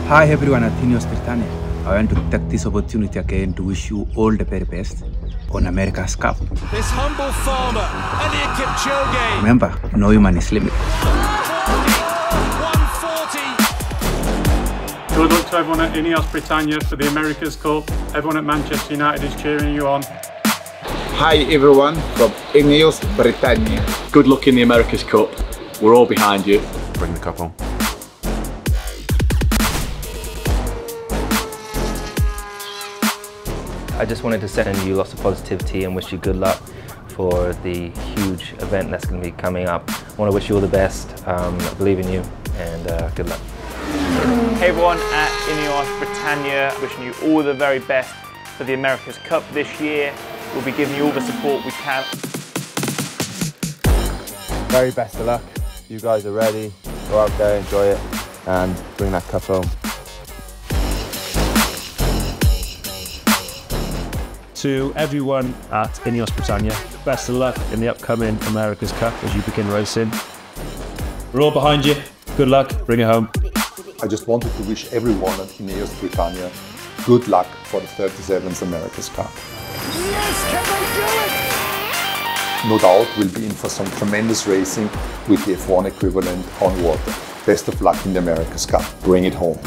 Hi everyone at INEOS Britannia. I want to take this opportunity again to wish you all the very best on America's Cup. This humble farmer, Eliud Kipchoge. Remember, no human is limited. 140. Good luck to everyone at INEOS Britannia for the America's Cup. Everyone at Manchester United is cheering you on. Hi everyone from INEOS Britannia. Good luck in the America's Cup. We're all behind you. Bring the cup home. I just wanted to send you lots of positivity and wish you good luck for the huge event that's going to be coming up. I want to wish you all the best. I believe in you, and good luck. Hey everyone at INEOS Britannia, wishing you all the very best for the America's Cup this year. We'll be giving you all the support we can. Very best of luck. You guys are ready. Go out there, enjoy it, and bring that cup home. To everyone at INEOS Britannia, best of luck in the upcoming America's Cup as you begin racing. We're all behind you. Good luck, bring it home. I just wanted to wish everyone at INEOS Britannia good luck for the 37th America's Cup. Yes, can they do it? No doubt we'll be in for some tremendous racing with the F1 equivalent on water. Best of luck in the America's Cup. Bring it home.